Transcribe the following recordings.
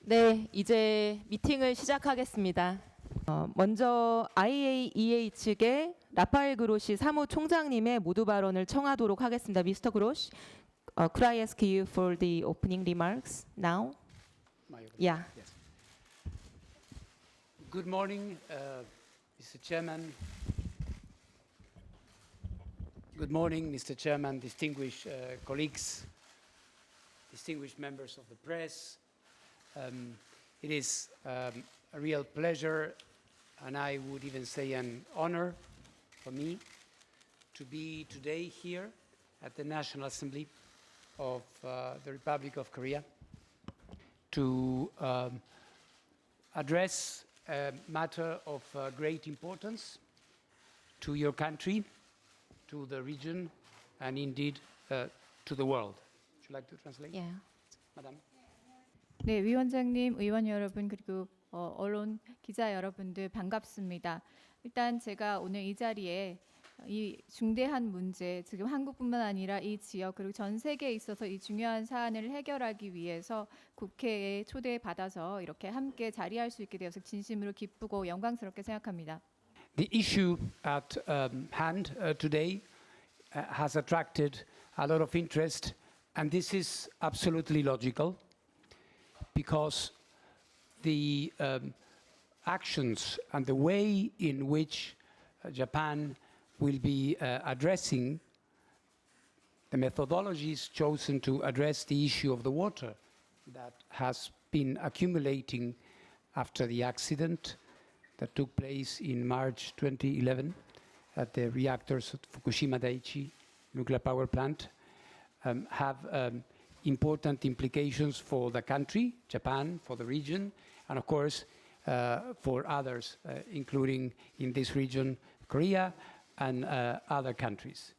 네, 이제 미팅을 시작하겠습니다. 먼저 IAEA 측의 라파엘 그로시 사무총장님의 모두 발언을 청하도록 하겠습니다. Mr. Grosh, could I ask you for the opening remarks now? Yeah. Yes. Good morning, Mr. Chairman. Good morning, Mr. Chairman, distinguished colleagues, distinguished members of the press. It is a real pleasure, and I would even say an honor for me to be today here at the National Assembly of the Republic of Korea to address a matter of great importance to your country, to the region, and indeed to the world. Would you like to translate? Yeah. Madam? 네, 위원장님, 의원 여러분 그리고 언론 기자 여러분들 반갑습니다. 일단 제가 오늘 이 자리에 이 중대한 문제, 지금 한국뿐만 아니라 이 지역 그리고 전 세계에 있어서 이 중요한 사안을 해결하기 위해서 국회에 초대받아서 이렇게 함께 자리할 수 있게 되어서 진심으로 기쁘고 영광스럽게 생각합니다. The issue at hand today has attracted a lot of interest, and this is absolutely logical because the actions and the way in which Japan will be addressing the methodologies chosen to address the issue of the water that has been accumulating after the accident that took place in March 2011 at the reactors at Fukushima Daiichi nuclear power plant have important implications for the country, Japan, for the region, and of course for others, including in this region, Korea and other countries.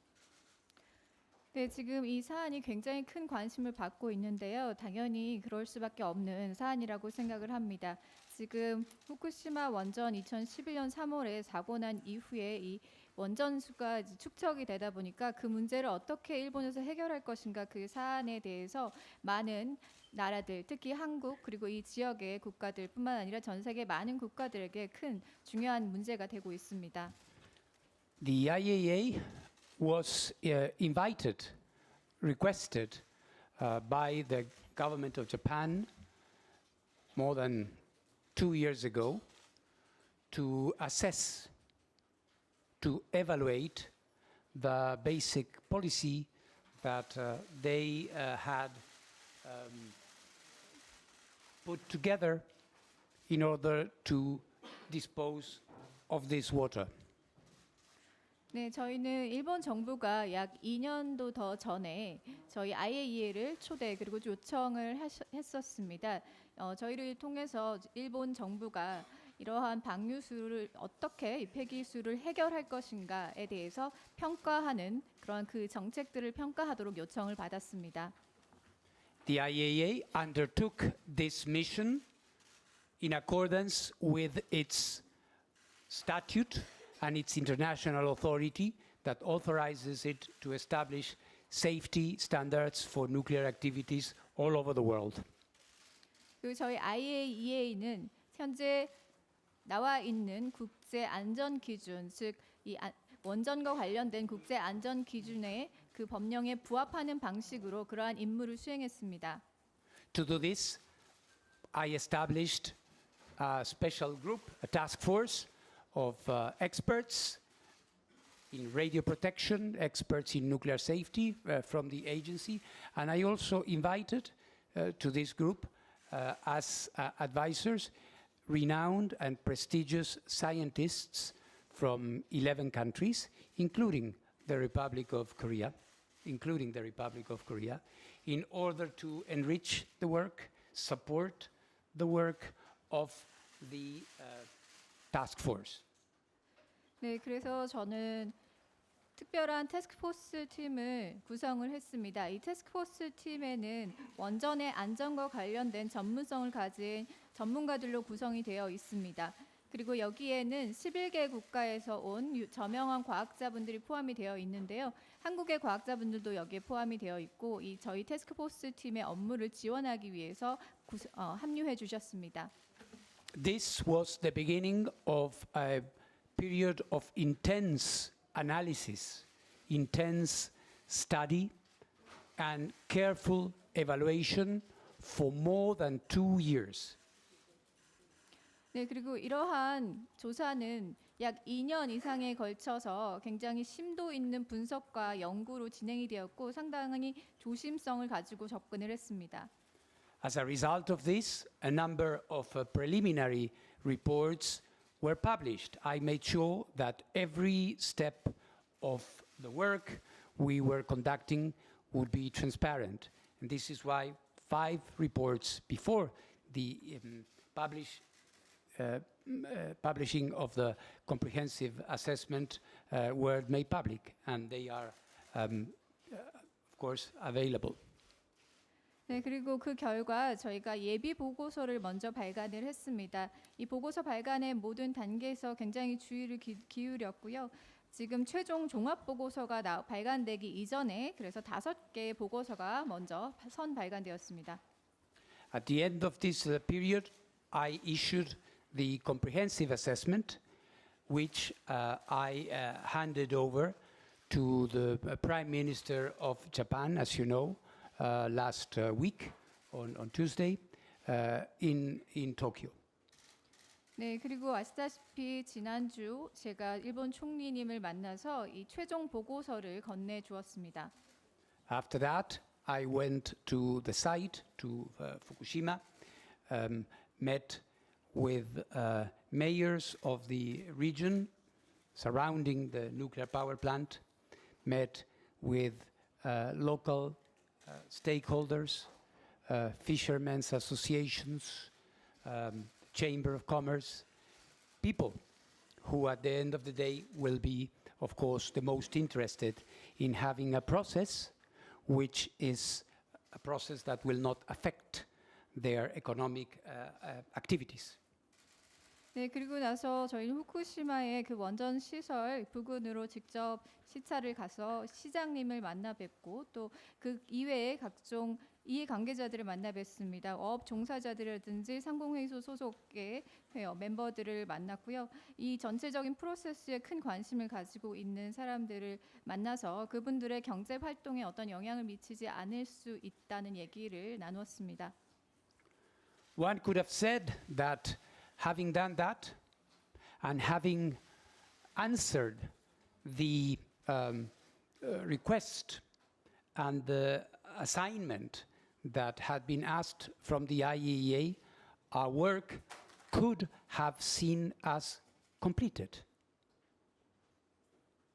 네, 지금 이 사안이 굉장히 큰 관심을 받고 있는데요. 당연히 그럴 수밖에 없는 사안이라고 생각을 합니다. 지금 후쿠시마 원전 2011년 3월에 사고 난 이후에 이 원전수가 축적이 되다 보니까 그 문제를 어떻게 일본에서 해결할 것인가 그 사안에 대해서 많은 나라들, 특히 한국 그리고 이 지역의 국가들뿐만 아니라 전 세계 많은 국가들에게 큰 중요한 문제가 되고 있습니다. The IAEA was requested by the government of Japan more than 2 years ago to assess, to evaluate the basic policy that they had put together in order to dispose of this water. 네, 저희는 일본 정부가 약 2년도 더 전에 저희 IAEA를 초대 그리고 요청을 했었습니다. 저희를 통해서 일본 정부가 이러한 방류수를 어떻게 이 폐기수를 해결할 것인가에 대해서 평가하는 그런 그 정책들을 평가하도록 요청을 받았습니다. The IAEA undertook this mission in accordance with its statute and its international authority that authorizes it to establish safety standards for nuclear activities all over the world. 그리고 저희 IAEA는 현재 나와 있는 국제 안전 기준, 즉 이 원전과 관련된 국제 안전 기준의 그 법령에 부합하는 방식으로 그러한 임무를 수행했습니다. To do this, I established a special group, a task force of experts in radio protection, experts in nuclear safety from the agency, and I also invited to this group as advisors renowned and prestigious scientists from 11 countries, including the Republic of Korea, in order to enrich the work, support the work of the task force. 네, 그래서 저는 특별한 태스크포스 팀을 구성을 했습니다. 이 태스크포스 팀에는 원전의 안전과 관련된 전문성을 가진 전문가들로 구성이 되어 있습니다. 그리고 여기에는 11개 국가에서 온 저명한 과학자분들이 포함이 되어 있는데요. 한국의 과학자분들도 여기에 포함이 되어 있고 저희 태스크포스 팀의 업무를 지원하기 위해서 합류해 주셨습니다. This was the beginning of a period of intense analysis, intense study, and careful evaluation for more than 2 years. 네, 그리고 이러한 조사는 약 2년 이상에 걸쳐서 굉장히 심도 있는 분석과 연구로 진행이 되었고 상당히 조심성을 가지고 접근을 했습니다. As a result of this, a number of preliminary reports were published. I made sure that every step of the work we were conducting would be transparent. And this is why 5 reports before the publishing of the comprehensive assessment were made public, and they are, of course, available. 네, 그리고 그 결과 저희가 예비 보고서를 먼저 발간을 했습니다. 이 보고서 발간의 모든 단계에서 굉장히 주의를 기울였고요. 지금 최종 종합 보고서가 발간되기 이전에 그래서 5개의 보고서가 먼저 선 발간되었습니다. At the end of this period, I issued the comprehensive assessment, which I handed over to the Prime Minister of Japan, as you know, last week on Tuesday in Tokyo. 네, 그리고 아시다시피 지난주 제가 일본 총리님을 만나서 이 최종 보고서를 건네 주었습니다. After that, I went to the site, to Fukushima, met with mayors of the region surrounding the nuclear power plant, met with local stakeholders, fishermen's associations, Chamber of Commerce, people who at the end of the day will be, of course, the most interested in having a process which is a process that will not affect their economic activities. 네, 그리고 나서 저희는 후쿠시마의 그 원전 시설 부근으로 직접 시찰을 가서 시장님을 만나 뵙고 또 그 이외의 각종 이해 관계자들을 만나 뵙습니다. 어업 종사자들이라든지 상공회의소 소속의 멤버들을 만났고요. 이 전체적인 프로세스에 큰 관심을 가지고 있는 사람들을 만나서 그분들의 경제 활동에 어떤 영향을 미치지 않을 수 있다는 얘기를 나누었습니다. One could have said that having done that and having answered the request and the assignment that had been asked from the IAEA, our work could have seen us completed.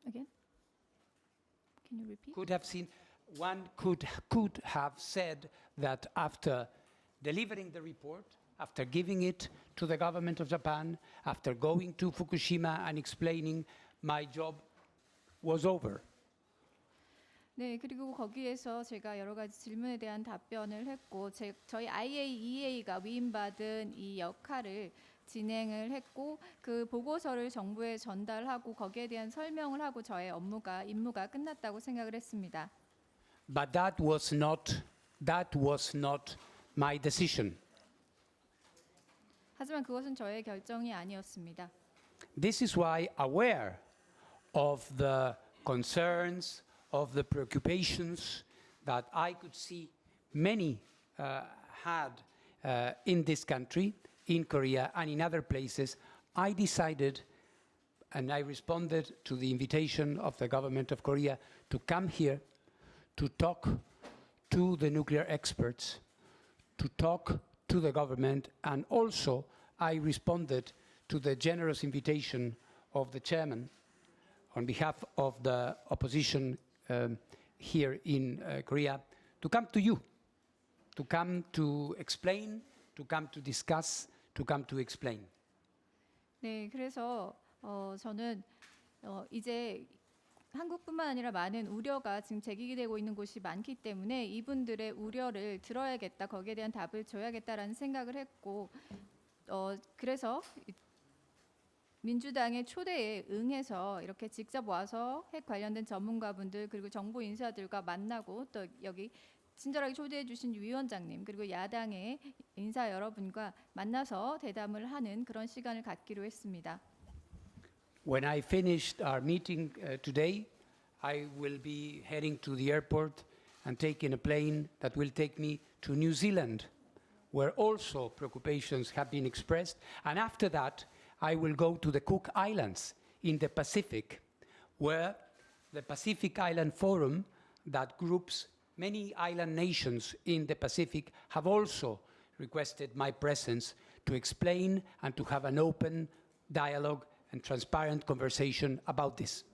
Again? Can you repeat? Could have seen, one could have said that after delivering the report, after giving it to the government of Japan, after going to Fukushima and explaining, my job was over. 네, 그리고 거기에서 제가 여러 가지 질문에 대한 답변을 했고 저희 IAEA가 위임받은 이 역할을 진행을 했고 그 보고서를 정부에 전달하고 거기에 대한 설명을 하고 저의 임무가 끝났다고 생각을 했습니다. But that was not my decision. 하지만 그것은 저의 결정이 아니었습니다. This is why, aware of the concerns, of the preoccupations that I could see many had in this country, in Korea and in other places, I decided and I responded to the invitation of the government of Korea to come here to talk to the nuclear experts, to talk to the government, and also I responded to the generous invitation of the chairman on behalf of the opposition here in Korea to come to you, to come to explain, to come to discuss, to come to explain. 네, 그래서 저는 이제 한국뿐만 아니라 많은 우려가 지금 제기되고 있는 곳이 많기 때문에 이분들의 우려를 들어야겠다, 거기에 대한 답을 줘야겠다라는 생각을 했고 그래서 민주당의 초대에 응해서 이렇게 직접 와서 핵 관련된 전문가분들 그리고 정부 인사들과 만나고 또 여기 친절하게 초대해 주신 위원장님 그리고 야당의 인사 여러분과 만나서 대담을 하는 그런 시간을 갖기로 했습니다. When I finished our meeting today, I will be heading to the airport and taking a plane that will take me to New Zealand, where also preoccupations have been expressed. And after that, I will go to the Cook Islands in the Pacific, where the Pacific Island Forum that groups many island nations in the Pacific have also requested my presence to explain and to have an open dialogue and transparent conversation about this.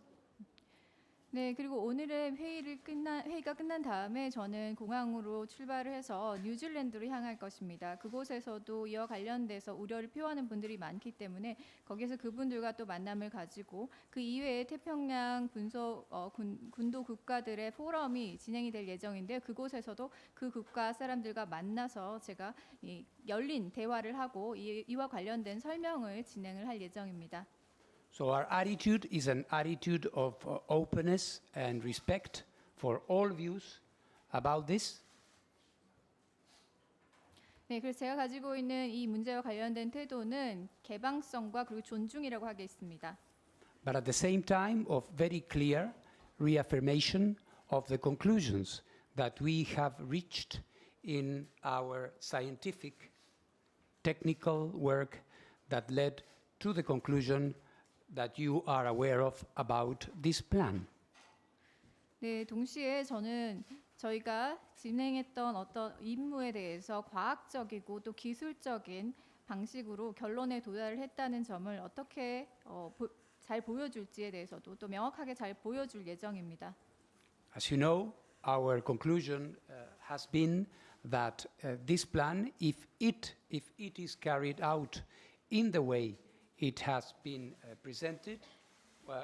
네, 그리고 오늘의 회의가 끝난 다음에 저는 공항으로 출발을 해서 뉴질랜드로 향할 것입니다. 그곳에서도 이와 관련돼서 우려를 표하는 분들이 많기 때문에 거기서 그분들과 또 만남을 가지고 그 이외에 태평양 군도 국가들의 포럼이 진행이 될 예정인데 그곳에서도 그 국가 사람들과 만나서 제가 열린 대화를 하고 이와 관련된 설명을 진행을 할 예정입니다. So our attitude is an attitude of openness and respect for all views about this. 네, 그래서 제가 가지고 있는 이 문제와 관련된 태도는 개방성과 그리고 존중이라고 하겠습니다. But at the same time of very clear reaffirmation of the conclusions that we have reached in our scientific, technical work that led to the conclusion that you are aware of about this plan. 네, 동시에 저는 저희가 진행했던 어떤 임무에 대해서 과학적이고 또 기술적인 방식으로 결론에 도달을 했다는 점을 어떻게 잘 보여줄지에 대해서도 또 명확하게 잘 보여줄 예정입니다. As you know, our conclusion has been that this plan, if it is carried out in the way it has been presented,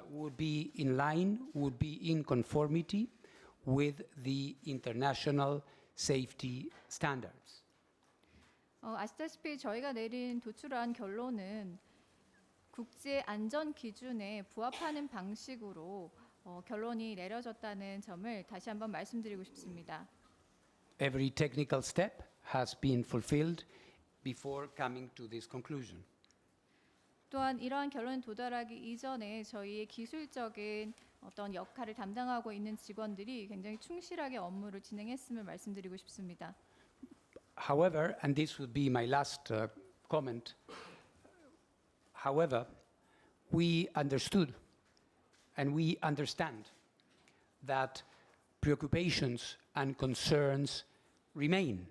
would be in line, would be in conformity with the international safety standards. 아시다시피 저희가 도출한 결론은 국제 안전 기준에 부합하는 방식으로 결론이 내려졌다는 점을 다시 한번 말씀드리고 싶습니다. Every technical step has been fulfilled before coming to this conclusion. 또한 이러한 결론에 도달하기 이전에 저희의 기술적인 어떤 역할을 담당하고 있는 직원들이 굉장히 충실하게 업무를 진행했음을 말씀드리고 싶습니다. However, and this would be my last comment, however, we understood and we understand that preoccupations and concerns remain,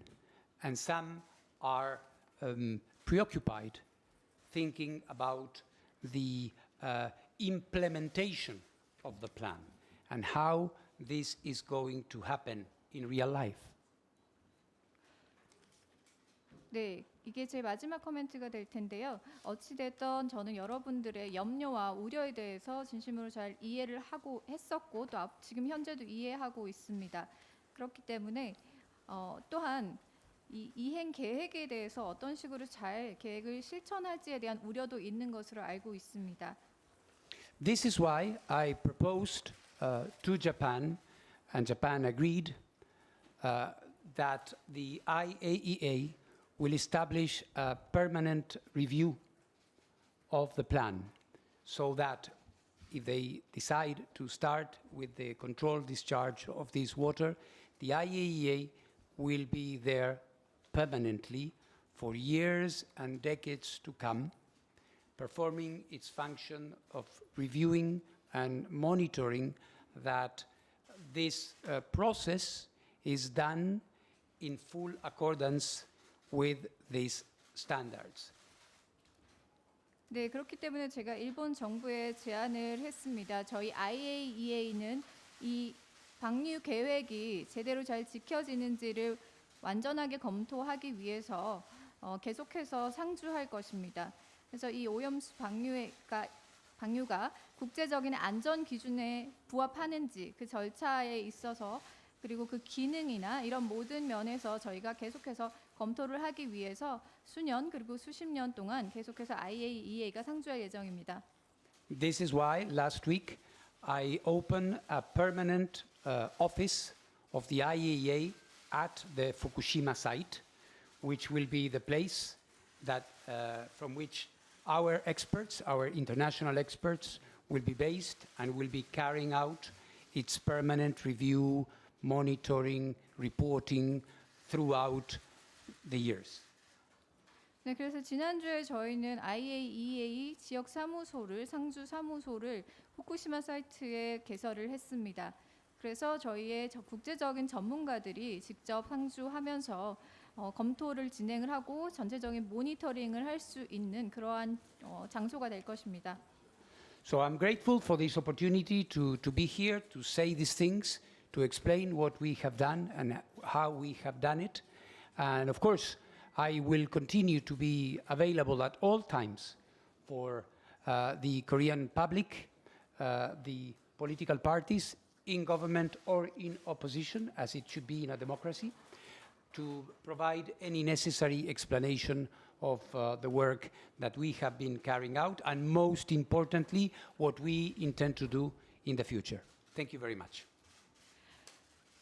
and some are preoccupied thinking about the implementation of the plan and how this is going to happen in real life. 네, 이게 제 마지막 코멘트가 될 텐데요. 어찌됐든 저는 여러분들의 염려와 우려에 대해서 진심으로 잘 이해를 하고 했었고 또 지금 현재도 이해하고 있습니다. 그렇기 때문에 또한 이 이행 계획에 대해서 어떤 식으로 잘 계획을 실천할지에 대한 우려도 있는 것으로 알고 있습니다. This is why I proposed to Japan, and Japan agreed that the Iaea will establish a permanent review of the plan, so that if they decide to start with the controlled discharge of this water, the Iaea will be there permanently for years and decades to come, performing its function of reviewing and monitoring that this process is done in full accordance with these standards. 네, 그렇기 때문에 제가 일본 정부에 제안을 했습니다. 저희 IAEA는 이 방류 계획이 제대로 잘 지켜지는지를 완전하게 검토하기 위해서 계속해서 상주할 것입니다. 그래서 이 오염수 방류가 국제적인 안전 기준에 부합하는지 그 절차에 있어서 그리고 그 기능이나 이런 모든 면에서 저희가 계속해서 검토를 하기 위해서 수년 그리고 수십 년 동안 계속해서 IAEA가 상주할 예정입니다. This is why last week I opened a permanent office of the IAEA at the Fukushima site, which will be the place that from which our experts, our international experts, will be based and will be carrying out its permanent review, monitoring, reporting throughout the years. 네, 그래서 지난주에 저희는 IAEA 지역 사무소를 상주 사무소를 후쿠시마 사이트에 개설을 했습니다. 그래서 저희의 국제적인 전문가들이 직접 상주하면서 검토를 진행을 하고 전체적인 모니터링을 할 수 있는 그러한 장소가 될 것입니다. So I'm grateful for this opportunity to be here to say these things, to explain what we have done and how we have done it. And of course, I will continue to be available at all times for the Korean public, the political parties in government or in opposition, as it should be in a democracy, to provide any necessary explanation of the work that we have been carrying out, and most importantly, what we intend to do in the future. Thank you very much.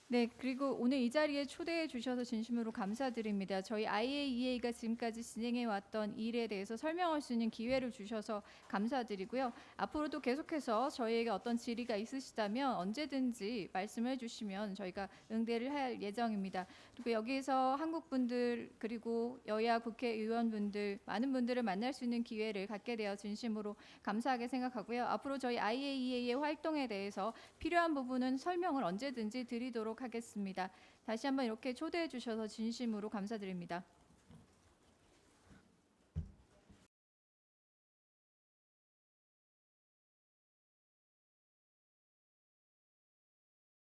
네, 그리고 오늘 이 자리에 초대해 주셔서 진심으로 감사드립니다. 저희 IAEA가 지금까지 진행해 왔던 일에 대해서 설명할 수 있는 기회를 주셔서 감사드리고요. 앞으로도 계속해서 저희에게 어떤 질의가 있으시다면 언제든지 말씀해 주시면 저희가 응대를 할 예정입니다. 그리고 여기에서 한국 분들 그리고 여야 국회의원분들 많은 분들을 만날 수 있는 기회를 갖게 되어 진심으로 감사하게 생각하고요. 앞으로 저희 IAEA의 활동에 대해서 필요한 부분은 설명을 언제든지 드리도록 하겠습니다. 다시 한번 이렇게 초대해 주셔서 진심으로 감사드립니다.